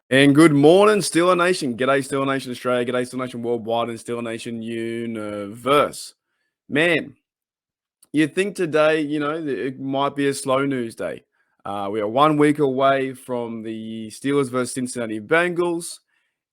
And good morning, Steeler Nation. G'day, Steeler Nation Australia. G'day, Steeler Nation Worldwide and Steeler Nation Universe. Man, you'd think today, that it might be a slow news day. We are 1 week away from the Steelers versus Cincinnati Bengals,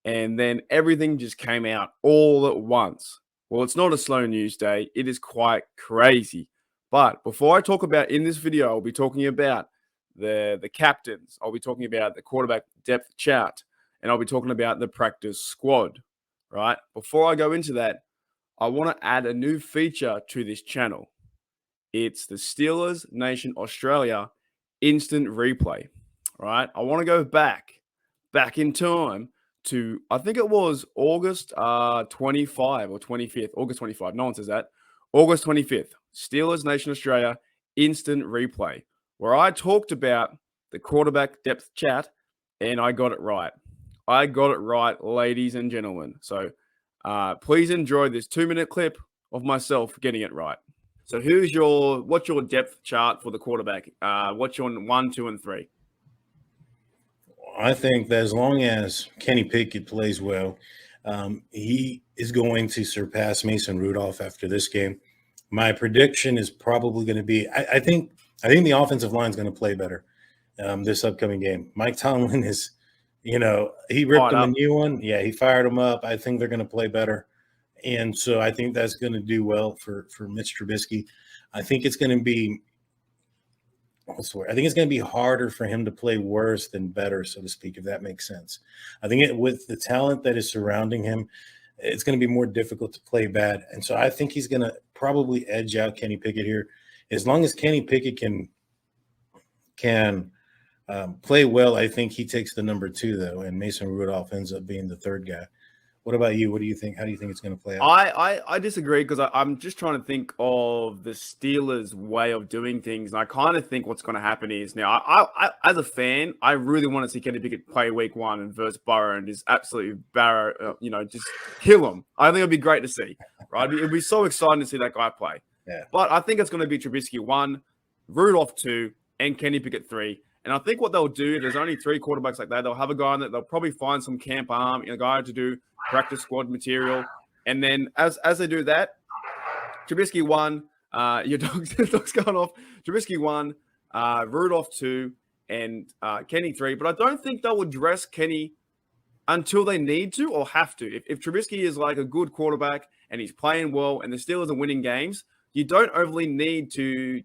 and then everything just came out all at once. Well, it's not a slow news day. It is quite crazy. But before I talk about in this video, I'll be talking about the captains. I'll be talking about the quarterback depth chart, and I'll be talking about the practice squad, right? Before I go into that, I want to add a new feature to this channel. It's the Steelers Nation Australia instant replay, right? I want to go back in time to, I think it was August 25 or 25th, August 25. No one says that. August 25th, Steelers Nation Australia instant replay, where I talked about the quarterback depth chat and I got it right. I got it right, ladies and gentlemen. So please enjoy this 2-minute clip of myself getting it right. So what's your depth chart for the quarterback? What's your 1, 2, and 3? I think that as long as Kenny Pickett plays well, he is going to surpass Mason Rudolph after this game. My prediction is probably going to be I think the offensive line is going to play better this upcoming game. Mike Tomlin is, he ripped him a new one. Yeah, he fired him up. I think they're going to play better. And so I think that's going to do well for Mitch Trubisky. I think it's going to be harder for him to play worse than better, so to speak, if that makes sense. I think with the talent that is surrounding him, it's going to be more difficult to play bad. And so I think he's going to probably edge out Kenny Pickett here. As long as Kenny Pickett can play well, I think he takes the number 2, though, and Mason Rudolph ends up being the 3rd guy. What about you? What do you think? How do you think it's going to play out? I disagree because I'm just trying to think of the Steelers' way of doing things. And I kind of think what's going to happen is now, I as a fan, I really want to see Kenny Pickett play week 1 and versus Burrow and just absolutely just kill him. I think it'd be great to see, right? It'd be so exciting to see that guy play. Yeah. But I think it's going to be Trubisky 1, Rudolph 2, and Kenny Pickett 3. And I think what they'll do, there's only 3 quarterbacks like that. They'll have a guy in that they'll probably find some camp arm, a guy to do practice squad material. And then as they do that, Trubisky 1, your dog's going off. Trubisky 1, Rudolph 2, and Kenny 3. But I don't think they'll address Kenny until they need to or have to. If Trubisky is like a good quarterback and he's playing well and the Steelers are winning games, you don't overly need to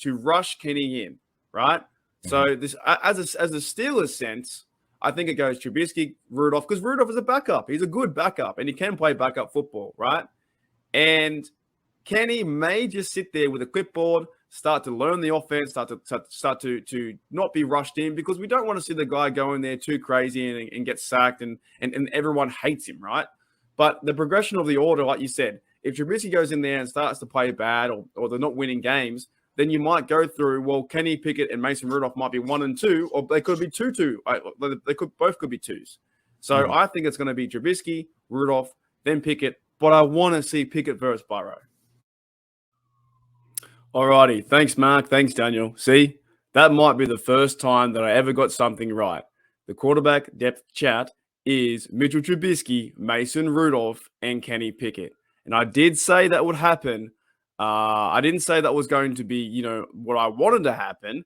rush Kenny in, right? So this, as a Steelers sense, I think it goes Trubisky, Rudolph, because Rudolph is a backup. He's a good backup, and he can play backup football, right? And Kenny may just sit there with a clipboard, start to learn the offense, start to not be rushed in, because we don't want to see the guy go in there too crazy and get sacked, and everyone hates him, right? But the progression of the order, like you said, if Trubisky goes in there and starts to play bad or they're not winning games, then you might go through, well, Kenny Pickett and Mason Rudolph might be 1 and 2, or they could be 2-2. They both could be 2s. So I think it's going to be Trubisky, Rudolph, then Pickett, but I want to see Pickett versus Burrow. Alrighty. Thanks, Mark. Thanks, Daniel. See, that might be the first time that I ever got something right. The quarterback depth chat is Mitchell Trubisky, Mason Rudolph, and Kenny Pickett. And I did say that would happen. I didn't say that was going to be, what I wanted to happen,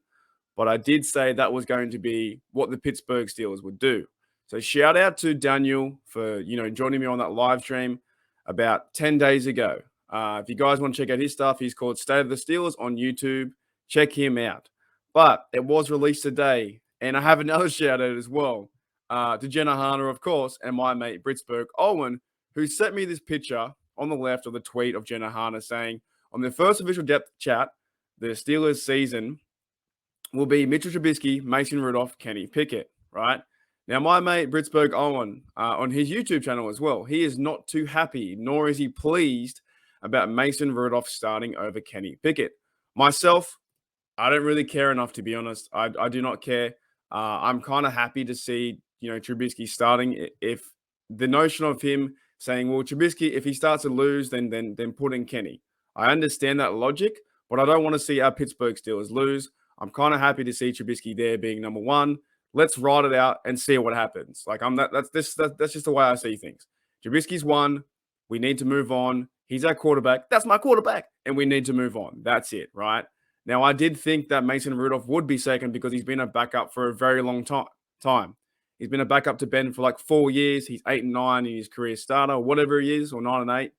but I did say that was going to be what the Pittsburgh Steelers would do. So shout out to Daniel for, joining me on that live stream about 10 days ago. If you guys want to check out his stuff, he's called State of the Steelers on YouTube. Check him out. But it was released today, and I have another shout out as well to Jenna Harner, of course, and my mate Pittsburgh Owen, who sent me this picture on the left of the tweet of Jenna Harner saying, on their first official depth chat, the Steelers season will be Mitchell Trubisky, Mason Rudolph, Kenny Pickett, right? Now, my mate Pittsburgh Owen, on his YouTube channel as well, he is not too happy, nor is he pleased about Mason Rudolph starting over Kenny Pickett. Myself, I don't really care enough, to be honest. I do not care. I'm kind of happy to see, Trubisky starting. If the notion of him saying, well, Trubisky, if he starts to lose, then put in Kenny. I understand that logic, but I don't want to see our Pittsburgh Steelers lose. I'm kind of happy to see Trubisky there being number 1. Let's ride it out and see what happens. Like that's just the way I see things. Trubisky's one. We need to move on. He's our quarterback. That's my quarterback, and we need to move on. That's it, right? Now, I did think that Mason Rudolph would be second because he's been a backup for a very long time. He's been a backup to Ben for like 4 years. He's 8-9 in his career starter, whatever he is, or 9-8,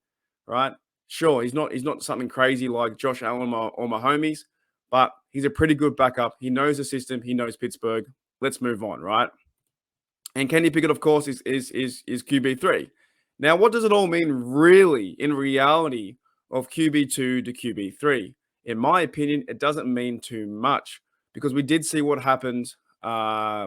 right? Sure, he's not something crazy like Josh Allen or my homies, but he's a pretty good backup. He knows the system. He knows Pittsburgh. Let's move on, right? And Kenny Pickett, of course, is QB3. Now, what does it all mean really in reality of QB2 to QB3? In my opinion, it doesn't mean too much because we did see what happened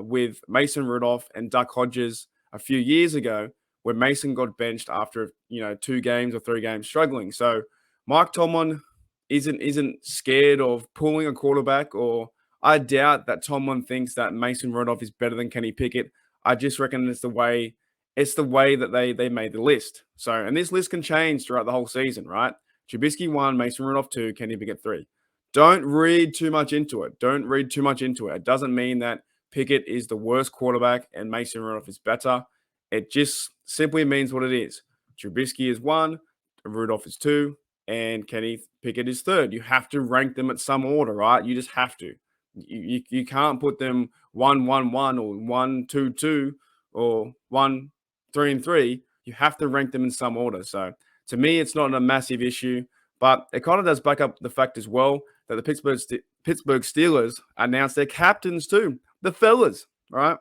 with Mason Rudolph and Duck Hodges a few years ago where Mason got benched after 2 games or 3 games struggling. So Mike Tomlin isn't scared of pulling a quarterback, or I doubt that Tomlin thinks that Mason Rudolph is better than Kenny Pickett. I just reckon it's the way that they made the list. So, and this list can change throughout the whole season, right? Trubisky 1, Mason Rudolph 2, Kenny Pickett 3. Don't read too much into it. It doesn't mean that Pickett is the worst quarterback and Mason Rudolph is better. It just simply means what it is. Trubisky is 1, Rudolph is 2, and Kenny Pickett is 3rd. You have to rank them at some order, right? You just have to. You can't put them 1-1-1 or 1-2-2 or 1-3-3. You have to rank them in some order. So to me, it's not a massive issue, but it kind of does back up the fact as well that the Pittsburgh Steelers announced their captains too. The fellas, right?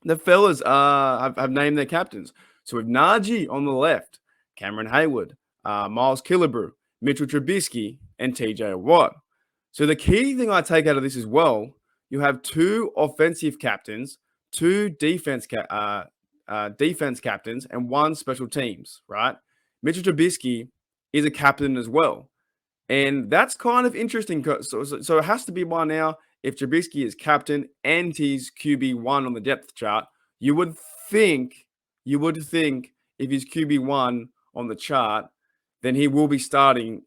The fellas have named their captains. So with Najee on the left, Cameron Hayward, Miles Killebrew, Mitchell Trubisky, and TJ Watt. So the key thing I take out of this as well, you have 2 offensive captains, 2 defense captains, and 1 special teams, right? Mitchell Trubisky is a captain as well. And that's kind of interesting. So it has to be by now, if Trubisky is captain and he's QB1 on the depth chart, you would think if he's QB1 on the chart, then he will be starting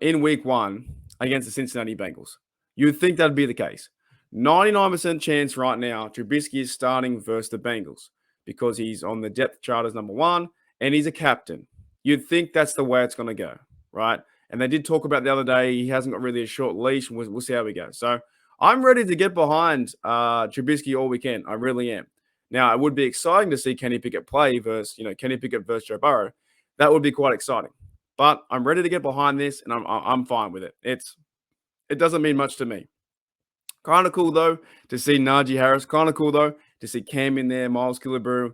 in week 1 against the Cincinnati Bengals. You would think that'd be the case. 99% chance right now, Trubisky is starting versus the Bengals because he's on the depth chart as number 1 and he's a captain. You'd think that's the way it's going to go, right? And they did talk about the other day, he hasn't got really a short leash. We'll see how we go. So I'm ready to get behind Trubisky all weekend. I really am. Now, it would be exciting to see Kenny Pickett play versus Joe Burrow. That would be quite exciting. But I'm ready to get behind this, and I'm fine with it. It doesn't mean much to me. Kind of cool, though, to see Najee Harris. Kind of cool, though, to see Cam in there, Miles Killebrew,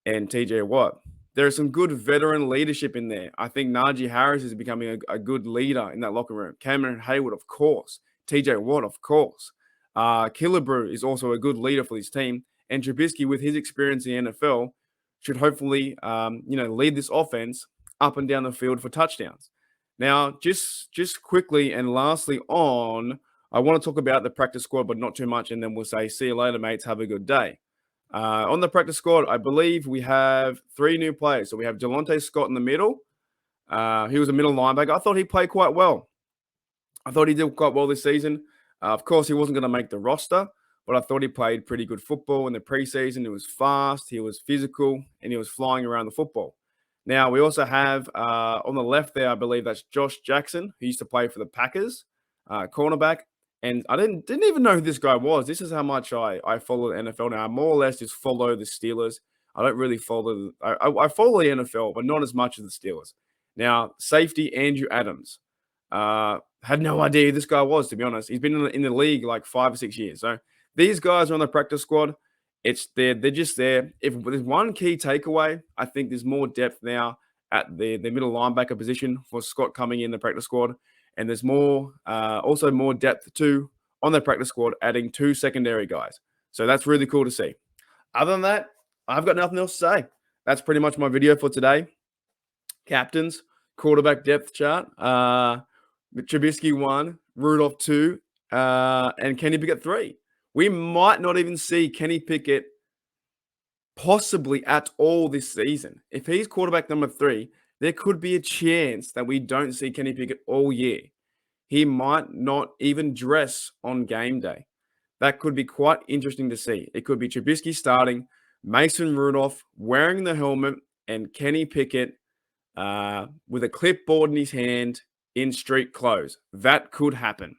and TJ Watt. There is some good veteran leadership in there. I think Najee Harris is becoming a good leader in that locker room. Cameron Hayward, of course. TJ Watt, of course. Killebrew is also a good leader for his team. And Trubisky, with his experience in the NFL, should hopefully lead this offense up and down the field for touchdowns. Now, just quickly and lastly I want to talk about the practice squad, but not too much, and then we'll say, see you later, mates. Have a good day. On the practice squad, I believe we have 3 new players. So we have Jelonte Scott in the middle. He was a middle linebacker. I thought he played quite well. I thought he did quite well this season. Of course, he wasn't going to make the roster, but I thought he played pretty good football in the preseason. He was fast, he was physical, and he was flying around the football. Now, we also have on the left there, I believe that's Josh Jackson, who used to play for the Packers, cornerback. And I didn't even know who this guy was. This is how much I follow the NFL now. I more or less just follow the Steelers. I don't really follow I follow the NFL, but not as much as the Steelers. Now, safety Andrew Adams. Had no idea who this guy was, to be honest. He's been in the league like 5 or 6 years. So these guys are on the practice squad. They're just there. If there's one key takeaway, I think there's more depth now at the middle linebacker position for Scott coming in the practice squad. And there's also more depth too on the practice squad, adding 2 secondary guys. So that's really cool to see. Other than that, I've got nothing else to say. That's pretty much my video for today. Captains, quarterback depth chart. Trubisky 1, Rudolph 2, and Kenny Pickett 3. We might not even see Kenny Pickett possibly at all this season. If he's quarterback number 3, there could be a chance that we don't see Kenny Pickett all year. He might not even dress on game day. that could be quite interesting to see. It could be Trubisky starting, Mason Rudolph wearing the helmet, and Kenny Pickett with a clipboard in his hand in street clothes. That could happen.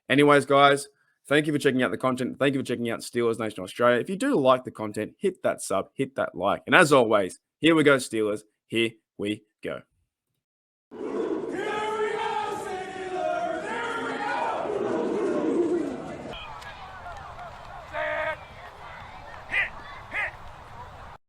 Anyways, guys, thank you for checking out the content. Thank you for checking out Steelers Nation Australia. If you do like the content, hit that sub, hit that like. And as always, here we go, Steelers. Here we go.